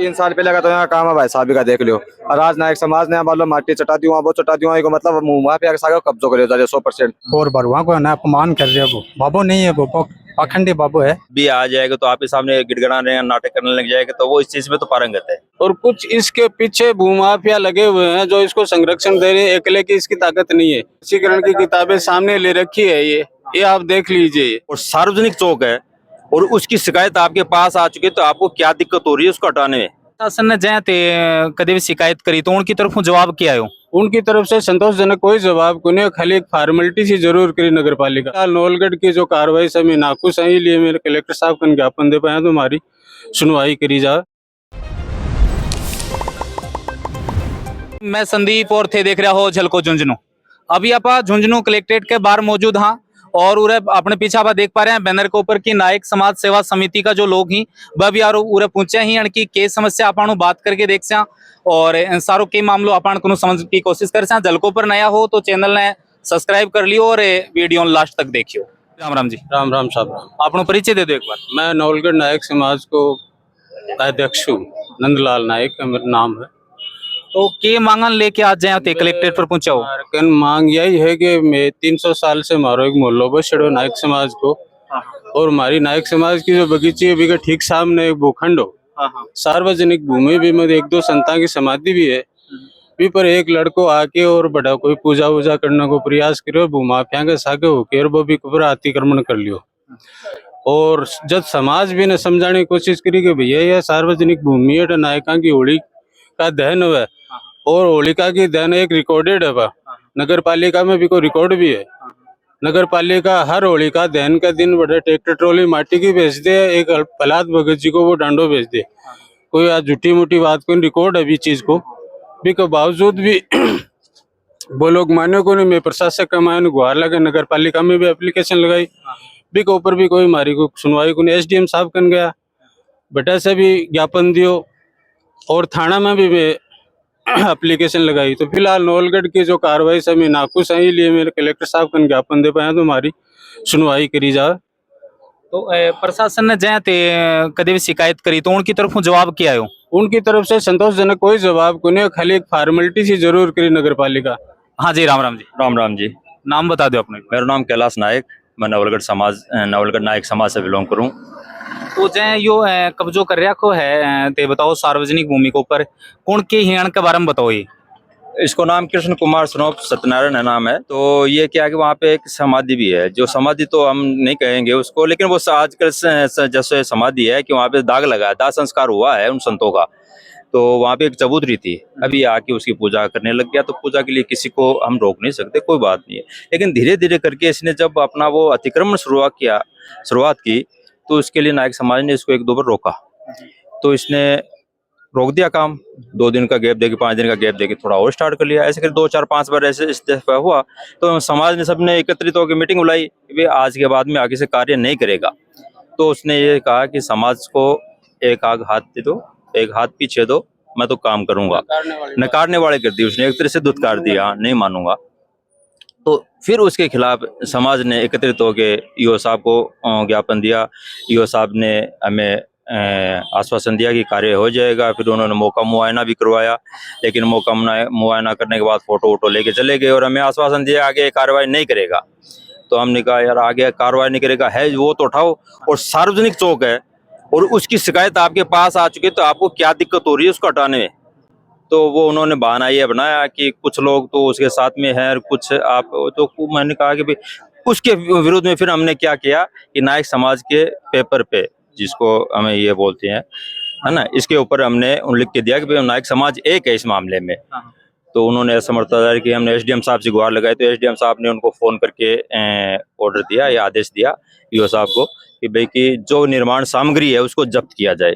3 साल पहले का तो यहाँ काम है भाई साहब का देख लियो। और आज नायक समाज ने मान लो माटी चटा दी वो चटा दी को मतलब वहाँ पे आगे कब्जो करे 100%। और बरुआ को ना अपमान कर रहे वो बाबू नहीं है, वो पाखंडी बाबू है। भी आ जाएगा तो आपके सामने गिड़गिड़ाने नाटक करने लग जाएगा, तो वो इस चीज में तो पारंगत है। और कुछ इसके पीछे भूमाफिया लगे हुए हैं जो इसको संरक्षण दे रहे हैं। अकेले की इसकी ताकत नहीं है। वशीकरण की किताबें सामने ले रखी है, ये आप देख लीजिए। और सार्वजनिक चौक है और उसकी शिकायत आपके पास आ चुकी है, तो आपको क्या दिक्कत हो रही है उसको हटाने में? शासन ने जय ते कदे भी शिकायत करी तो उनकी तरफ जवाब क्या आयो? उनकी तरफ से संतोषजनक कोई जवाब को नहीं, खाली एक फॉर्मेलिटी सी जरूर करी नगर पालिका। नौलगढ़ की जो कार्रवाई से मैं नाखुश है, लिए मेरे कलेक्टर साहब का ज्ञापन दे पाए तो हमारी सुनवाई करी जाए। मैं संदीप और थे देख रहा हो झलको झुंझुनू। अभी आप झुंझुनू कलेक्ट्रेट के बाहर मौजूद हाँ और उरे अपने पीछे आप देख पा रहे हैं बैनर के ऊपर की नायक समाज सेवा समिति का जो लोग ही वह भी यार उरे पूछे ही अणकी के समस्या अपन बात करके देख से और सारो के मामलों अपन को समझ की कोशिश कर से। झलको पर नया हो तो चैनल ने सब्सक्राइब कर लियो और वीडियो लास्ट तक देखियो। राम राम जी। राम राम साहब। अपनो परिचय दे दो एक बार। मैं नौलगढ़ नायक समाज को अध्यक्ष हूँ, नंदलाल नायक का मेरा नाम है। तो के मांगन लेके आज जाए कलेक्ट्रेट पर पहुंचा हो? मार्कन मांग यही है कि मैं 300 साल से मारो एक मोहल्लो बछड़ो नायक समाज को, और हमारी नायक समाज की जो बगीची है भी ठीक सामने एक भूखंड हो, सार्वजनिक भूमि भी में 1-2 संतां की समाधि भी है भी, पर एक लड़को आके और बड़ा कोई पूजा वूजा करने को प्रयास करो भूमाफिया के सागे होके और वो भी ऊपर अतिक्रमण कर लियो। और जब समाज भी ने समझाने की कोशिश करी कि भैया यह सार्वजनिक भूमि है, नायका की होली का दहन हुआ और होलिका की दहन एक रिकॉर्डेड है। नगर पालिका में भी कोई रिकॉर्ड भी है। नगर पालिका हर होलिका दहन का दिन बड़े ट्रैक्टर ट्रॉली माटी की भेज दे, एक प्रहलाद भगत जी को वो डांडो भेज दे। कोई आज झूठी मूठी बात को रिकॉर्ड है भी चीज को भी के बावजूद भी वो लोग माने को नहीं। मैं प्रशासक का मान गुहार लगा, नगर पालिका में भी एप्लीकेशन लगाई भी के ऊपर भी कोई हमारी को सुनवाई को नहीं। SDM साहब कन गया, बेटा से भी ज्ञापन दियो और थाना में भी मैं एप्लीकेशन लगाई। तो फिलहाल नौलगढ़ की जो कार्रवाई से मैं नाखुश है, लिए मेरे कलेक्टर साहब का ज्ञापन दे पाए तो हमारी सुनवाई करी जाए। तो प्रशासन ने जय ते कदे भी शिकायत करी तो उनकी तरफ जवाब क्या आयो? उनकी तरफ से संतोषजनक कोई जवाब को नहीं, खाली एक फॉर्मेलिटी सी जरूर करी नगर पालिका। हाँ जी। राम राम जी। राम राम जी। नाम बता दो अपने। मेरा नाम कैलाश नायक, मैं नवलगढ़ नायक समाज से बिलोंग करूँ। तो जय यो कब्जो कर रखो है ते बताओ सार्वजनिक भूमि के ऊपर कौन के हिरण के बारे में बताओ। ये इसको नाम कृष्ण कुमार सनोप सत्यनारायण है नाम है। तो ये क्या है कि वहाँ पे एक समाधि भी है, जो समाधि तो हम नहीं कहेंगे उसको, लेकिन वो आजकल जैसे समाधि है कि वहाँ पे दाग लगा है, दाह संस्कार हुआ है उन संतों का। तो वहाँ पे एक चबूतरी थी, अभी आके उसकी पूजा करने लग गया। तो पूजा के लिए किसी को हम रोक नहीं सकते, कोई बात नहीं है। लेकिन धीरे धीरे करके इसने जब अपना वो अतिक्रमण शुरुआत की तो उसके लिए नायक समाज ने इसको 1-2 बार रोका। तो इसने रोक दिया काम, 2 दिन का गैप देके 5 दिन का गैप देके थोड़ा और स्टार्ट कर लिया। ऐसे कर 2-4-5 बार ऐसे इस दफा हुआ। तो समाज ने सबने एकत्रित होकर मीटिंग बुलाई कि आज के बाद में आगे से कार्य नहीं करेगा। तो उसने ये कहा कि समाज को एक आग हाथ दे दो, एक हाथ पीछे दो, मैं तो काम करूंगा। नकारने वाले कर दी उसने, एक तरह से दुत्कार दिया, नहीं मानूंगा। तो फिर उसके खिलाफ समाज ने एकत्रित होकर ईओ साहब को ज्ञापन दिया। ईओ साहब ने हमें आश्वासन दिया कि कार्य हो जाएगा। फिर उन्होंने मौका मुआयना भी करवाया, लेकिन मौका मुआयना करने के बाद फोटो वोटो लेके चले गए और हमें आश्वासन दिया आगे कार्रवाई नहीं करेगा। तो हमने कहा यार आगे कार्रवाई नहीं करेगा है वो तो उठाओ, और सार्वजनिक चौक है और उसकी शिकायत आपके पास आ चुकी है, तो आपको क्या दिक्कत हो रही है उसको हटाने में? तो वो उन्होंने बहाना ये बनाया कि कुछ लोग तो उसके साथ में हैं और कुछ आप, तो मैंने कहा कि भाई उसके विरोध में फिर हमने क्या किया कि नायक समाज के पेपर पे, जिसको हमें ये बोलते हैं है ना, इसके ऊपर हमने लिख के दिया कि भाई नायक समाज एक है इस मामले में। तो उन्होंने समर्थन जारी किया। हमने SDM साहब से गुहार लगाई, तो SDM साहब ने उनको फोन करके ऑर्डर दिया या आदेश दिया ईओ साहब को कि भाई की जो निर्माण सामग्री है उसको जब्त किया जाए।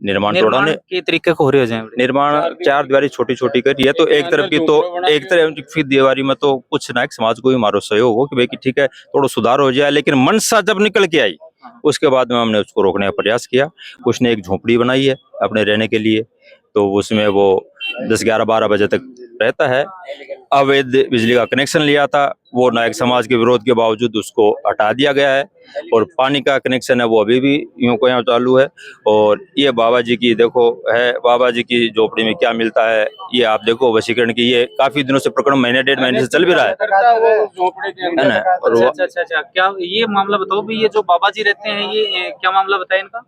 निर्माण तोड़ने के तरीके को हो रहे हो जाए निर्माण 4 दीवारी छोटी छोटी करी है। तो एक तरफ की, तो एक तरफ की दीवारी में तो कुछ नायक समाज को भी मारो सहयोग हो कि भाई ठीक है थोड़ा सुधार हो जाए। लेकिन मनसा जब निकल के आई उसके बाद में हमने उसको रोकने का प्रयास किया। उसने एक झोपड़ी बनाई है अपने रहने के लिए, तो उसमें वो 10, 11, 12 बजे तक रहता है। अवैध बिजली का कनेक्शन लिया था, वो नायक समाज के विरोध के बावजूद उसको हटा दिया गया है। और पानी का कनेक्शन है वो अभी भी यूं को यहाँ चालू है। और ये बाबा जी की देखो है, बाबा जी की झोपड़ी में क्या मिलता है ये आप देखो। वशीकरण की ये काफी दिनों से प्रकरण, महीने 1.5 महीने से चल भी रहा है ना। और वो अच्छा, क्या ये मामला बताओ भी, ये जो बाबा जी रहते हैं ये क्या मामला बताया इनका?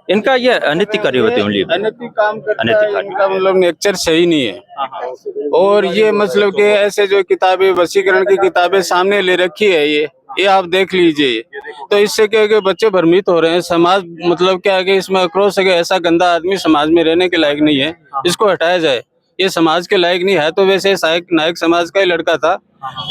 इनका ये अनैतिक कार्य होते हैं, अनैतिक काम करता अनैतिक है, कार्य। इनका मतलब नेचर सही नहीं है। और ये मतलब कि ऐसे जो किताबें वशीकरण की किताबें सामने ले रखी है ये आप देख लीजिए। तो इससे क्या है कि बच्चे भ्रमित हो रहे हैं। समाज मतलब क्या है कि इसमें आक्रोश है कि ऐसा गंदा आदमी समाज में रहने के लायक नहीं है, इसको हटाया जाए। ये समाज के लायक नहीं है। तो वैसे नायक समाज का ही लड़का था,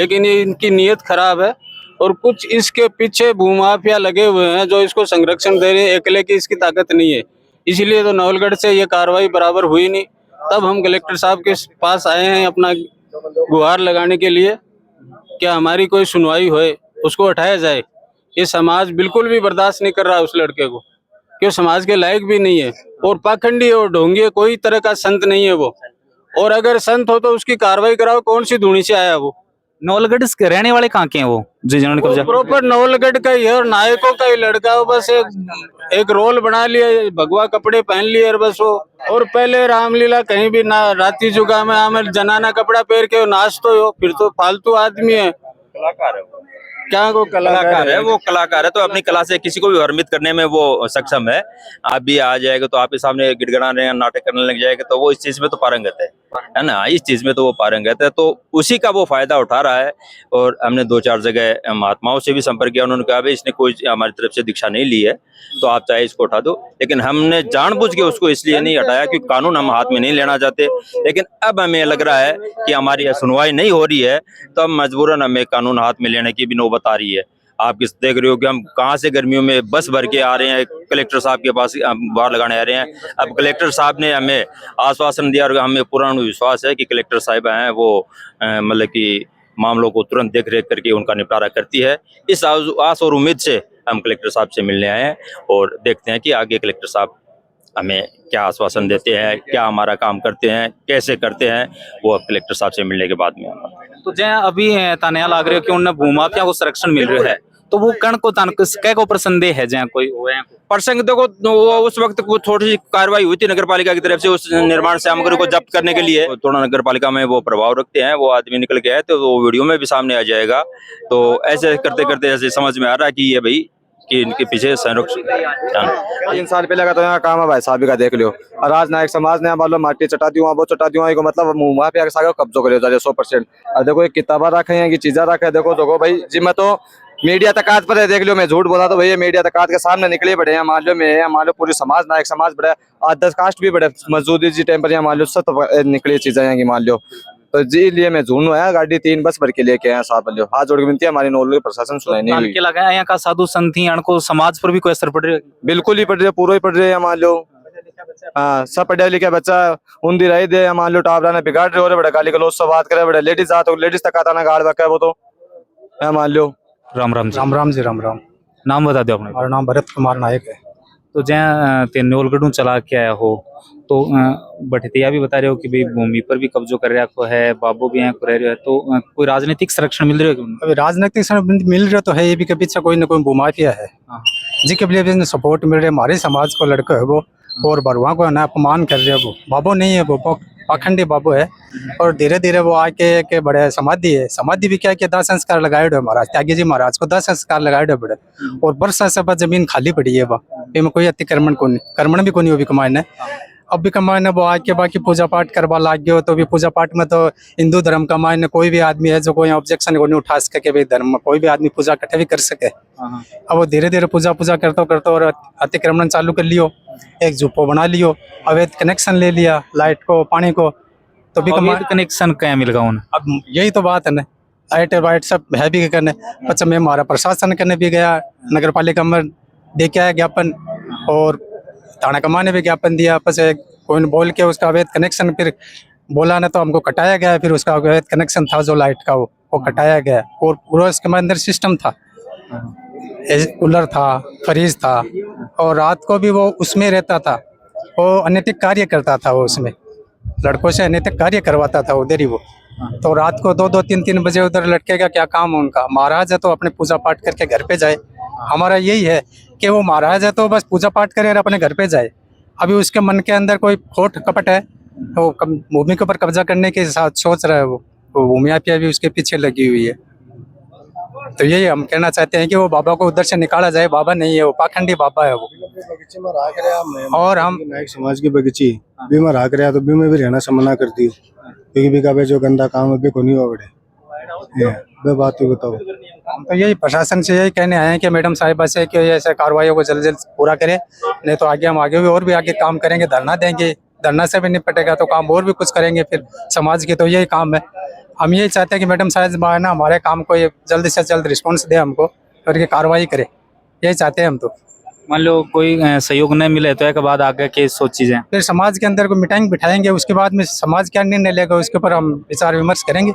लेकिन ये इनकी नीयत खराब है। और कुछ इसके पीछे भूमाफिया लगे हुए हैं जो इसको संरक्षण दे रहे हैं। अकेले की इसकी ताकत नहीं है, इसीलिए तो नवलगढ़ से ये कार्रवाई बराबर हुई नहीं। तब हम कलेक्टर साहब के पास आए हैं अपना गुहार लगाने के लिए, क्या हमारी कोई सुनवाई होए, उसको हटाया जाए। ये समाज बिल्कुल भी बर्दाश्त नहीं कर रहा उस लड़के को, क्यों समाज के लायक भी नहीं है। और पाखंडी है और ढोंगी है, कोई तरह का संत नहीं है वो। और अगर संत हो तो उसकी कार्रवाई कराओ, कौन सी धूनी से आया वो। नवलगढ़ के रहने वाले कहाँ के हैं वो जो जिन्होंने कब्जा? प्रॉपर नवलगढ़ का ही है और नायकों का ही लड़का हो। बस एक रोल बना लिया, भगवा कपड़े पहन लिए और बस वो। और पहले रामलीला कहीं भी ना राती जुगा में आमिर जनाना कपड़ा पहन के नाच तो हो, फिर तो फालतू आदमी है। कलाकार है वो। क्या वो कलाकार है, वो कलाकार है तो अपनी कला से किसी को भी भ्रमित करने में वो सक्षम है। आप भी आ जाएगा तो आपके सामने गिड़गिड़ा रहे हैं, नाटक करने लग जाएगा, तो वो इस चीज में तो पारंगत है ना। इस चीज में तो वो पारंगत है, तो उसी का वो फायदा उठा रहा है। और हमने 2-4 जगह महात्माओं से भी संपर्क किया, उन्होंने कहा भाई इसने कोई हमारी तरफ से दीक्षा नहीं ली है, तो आप चाहे इसको उठा दो। लेकिन हमने जानबूझ के उसको इसलिए नहीं हटाया क्योंकि कानून हम हाथ में नहीं लेना चाहते। लेकिन अब हमें लग रहा है कि हमारी यह सुनवाई नहीं हो रही है, तो अब मजबूरन हमें कानून हाथ में लेने की भी नौबत आ रही है। आप किस देख रहे हो कि हम कहाँ से गर्मियों में बस भर के आ रहे हैं, कलेक्टर साहब के पास गुहार लगाने आ रहे हैं। अब कलेक्टर साहब ने हमें आश्वासन दिया और हमें पूर्ण विश्वास है कि कलेक्टर साहिब हैं वो मतलब कि मामलों को तुरंत देख रेख करके उनका निपटारा करती है। इस आस और उम्मीद से हम कलेक्टर साहब से मिलने आए हैं और देखते हैं कि आगे कलेक्टर साहब हमें क्या आश्वासन देते हैं, क्या हमारा काम करते हैं, कैसे करते हैं, वो अब कलेक्टर साहब से मिलने के बाद में। तो जै अभी तानिया लाग रहे हो कि उन्हें भूमाफिया को संरक्षण मिल रहा है, तो वो कण को कै को प्रसंदेह है जहाँ कोई हुए हैं? प्रसंग देखो वो उस वक्त को थोड़ी सी कार्रवाई हुई थी नगर पालिका की तरफ से उस निर्माण सामग्री को जब्त करने के लिए। थोड़ा नगर पालिका में वो प्रभाव रखते हैं, वो आदमी निकल के आए तो वो वीडियो में भी सामने आ जाएगा। तो ऐसे करते करते ऐसे समझ में आ रहा है कि ये भाई कि इनके पीछे संरक्षण 3 साल पहले का तो यहाँ काम है भाई साहब का देख लियो। और आज नायक समाज ने मान लो माटी चटा दी वो चटा दी को मतलब वहाँ पे आगे कब्जो करे 100%। और देखो एक किताबा रखे हैं कि चीजा रखे है, देखो भाई जी मैं तो मीडिया तकात पर है, देख लो मैं झूठ बोला तो भैया मीडिया तकात के सामने निकले बड़े हैं। मान लो मैं मान लो पूरी समाज नायक समाज बड़े 10 कास्ट भी बड़े मजदूरी जी टाइम पर यहाँ मान लो सब निकली चीजें यहाँ की मान लो। तो जी लिए मैं झूठ आया, गाड़ी 3 बस भर के लेके आया साहब। लो हाथ जोड़ के विनती है हमारी नौल प्रशासन सुनाई नहीं हुई। लगा यहाँ का साधु संत ही को समाज पर भी कोई असर पड़ रहा है? बिल्कुल ही पड़ रही है, पूरा ही पड़ रही है मान लो। हाँ सब पढ़े लिखे बच्चा उन्दी रही दे मान लो टावरा ने बिगाड़ रहे हो बड़ा गाली गलौज से बात करे बड़ा लेडीज आते लेडीज तक आता ना गाड़ बका है वो तो मान लो। राम राम जी। राम राम जी, राम राम। नाम बता दो अपने। हमारा नाम भरत कुमार नायक है। तो जहाँ ते नवलगढ़ चला के आया हो तो बठतिया भी बता रहे हो कि भाई भूमि पर भी कब्जो कर रहा को है, बाबू भी यहाँ को रह रहे हो, तो कोई राजनीतिक संरक्षण मिल रहा है? अभी राजनीतिक संरक्षण मिल रहा तो है, ये भी के पीछे कोई ना कोई भूमाफिया है जी के लिए सपोर्ट मिल रहा है। हमारे समाज को लड़का है वो और बरुआ को ना अपमान कर रहे हैं। वो बाबू नहीं है, वो पाखंडी बाबू है। और धीरे धीरे वो आके के बड़े समाधि है, समाधि भी क्या दाह संस्कार लगाए हुए महाराज त्यागी जी महाराज को दाह संस्कार लगाए हुए बड़े। और वर्षा से बाद जमीन खाली पड़ी है, वह कोई अतिक्रमण को नहीं कर्मण भी को नहीं, वो भी कमाने अब भी कमाने वो आके बाकी पूजा पाठ करवा लाग गए। तो भी पूजा पाठ में तो हिंदू धर्म का मायने कोई भी आदमी है जो कोई ऑब्जेक्शन को नहीं उठा सके भाई धर्म में कोई भी आदमी पूजा इकट्ठे भी कर सके। अब वो धीरे धीरे पूजा करते और अतिक्रमण चालू कर लियो, एक झुप्पो बना लियो, अवैध कनेक्शन ले लिया लाइट को पानी को। तो भी कनेक्शन क्या मिलेगा उन्हें? अब यही तो बात है ना, लाइट वाइट सब है भी करने। अच्छा मैं हमारा प्रशासन करने भी गया, नगर पालिका में दे के आया ज्ञापन और थाना कमाने भी ज्ञापन दिया। आपस कोई बोल के उसका अवैध कनेक्शन फिर बोला ना तो हमको कटाया गया। फिर उसका अवैध कनेक्शन था जो लाइट का वो कटाया गया। और पूरा उसके अंदर सिस्टम था, कूलर था, फ्रिज था और रात को भी वो उसमें रहता था, वो अनैतिक कार्य करता था वो उसमें। लड़कों से अनैतिक कार्य करवाता था उधर ही वो। तो रात को 2-2, 3-3 बजे उधर लड़के का क्या काम है उनका? महाराज है तो अपने पूजा पाठ करके घर पे जाए। हमारा यही है कि वो महाराज है तो बस पूजा पाठ करे और अपने घर पे जाए। अभी उसके मन के अंदर कोई खोट कपट है, वो भूमि के ऊपर कब्जा करने के साथ सोच रहा है वो भूमि माफिया भी उसके पीछे लगी हुई है। तो यही हम कहना चाहते हैं कि वो बाबा को उधर से निकाला जाए। बाबा नहीं है वो, पाखंडी बाबा है वो। बगीचे में रहा करे और हम नायक समाज की बगीची भी में रहा करे तो भी में भी रहना से मना कर दी, क्योंकि भी का जो गंदा काम है भी को नहीं हो बड़े वे बात ही बताओ। हम तो यही प्रशासन से यही कहने आए हैं कि मैडम साहिबा से कि ऐसे कार्रवाइयों को जल्द जल्द पूरा करें, नहीं तो आगे हम आगे भी और भी आगे काम करेंगे, धरना देंगे। धरना से भी नहीं पटेगा तो काम और भी कुछ करेंगे फिर समाज की। तो यही काम है। हम यही चाहते हैं कि मैडम साहिबा है ना हमारे काम को ये जल्द से जल्द रिस्पॉन्स दे हमको और ये कार्रवाई करे, यही चाहते हैं हम। तो मान लो कोई सहयोग नहीं मिले तो एक बाद आगे की सोच चीजें फिर समाज के अंदर कोई मीटिंग बिठाएंगे, उसके बाद में समाज क्या निर्णय लेगा उसके ऊपर हम विचार विमर्श करेंगे।